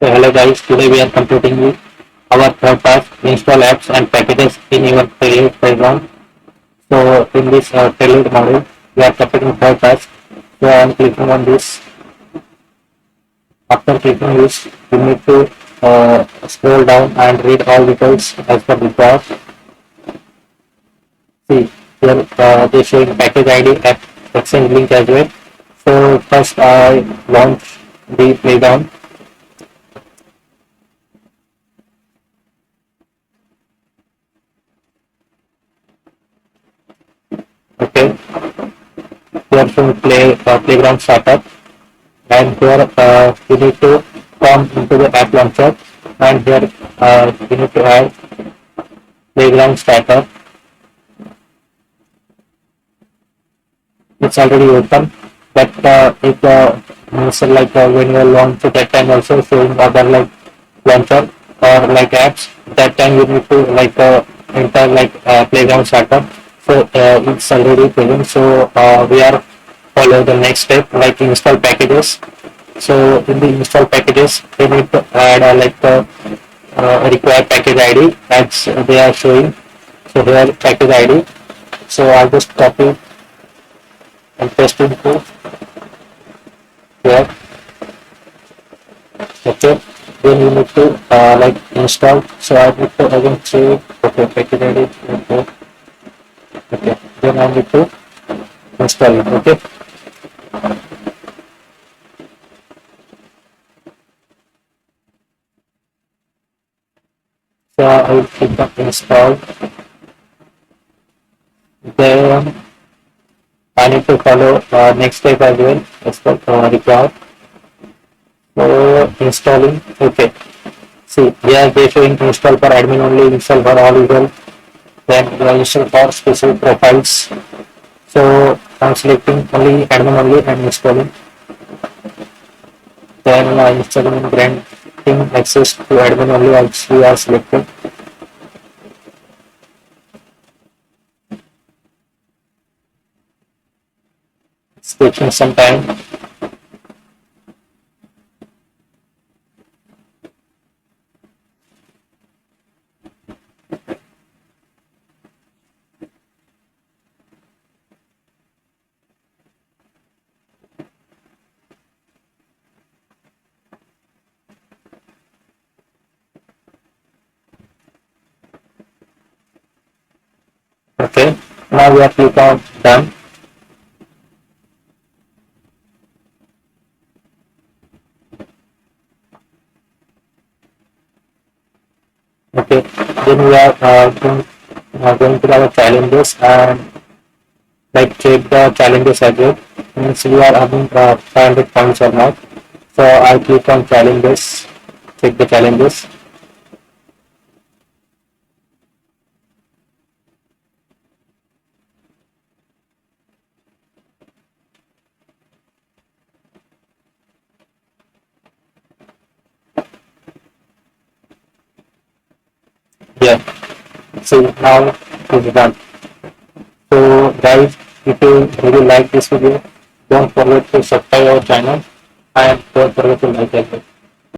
So hello guys, today we are completing our third task, install apps and packages in your Trailhead program. So in this Trailhead module, we are completing third task. So I am clicking on this. After clicking this, you need to scroll down and read all details as per required. See, here they showing package ID at exchange link as well. So first I launch the playground. Okay, here should playground startup. And here you need to come into the app launcher, and here you need to add playground starter. It's already open, but if so like when you launch at that time also showing other like launcher or like apps, that time you need to like enter like playground starter. So it's already present, so we are follow the next step like install packages. So in the install packages, we need to add like the required package ID as they are showing. So here package ID. So I'll just copy and paste into here. Okay. Then you need to like install. So I need to again say okay package ID. Okay. Okay. Then I need to install it. Okay. So I will click on install. Then I need to follow next step as well as per required. So installing, okay. See, here they showing install for admin only, install for all usual, then install for specific profiles. So I'm selecting only admin only and installing. Then installing and granting access to admin only as we are selected. It's taking some time. Okay, now we are click on done. Okay, then we are going to our challenges and like check the challenges as well. Means we are having 500 points or not. So I click on challenges, check the challenges. Yeah, so now it's done. So guys, if you really like this video, don't forget to subscribe our channel and don't forget to like it.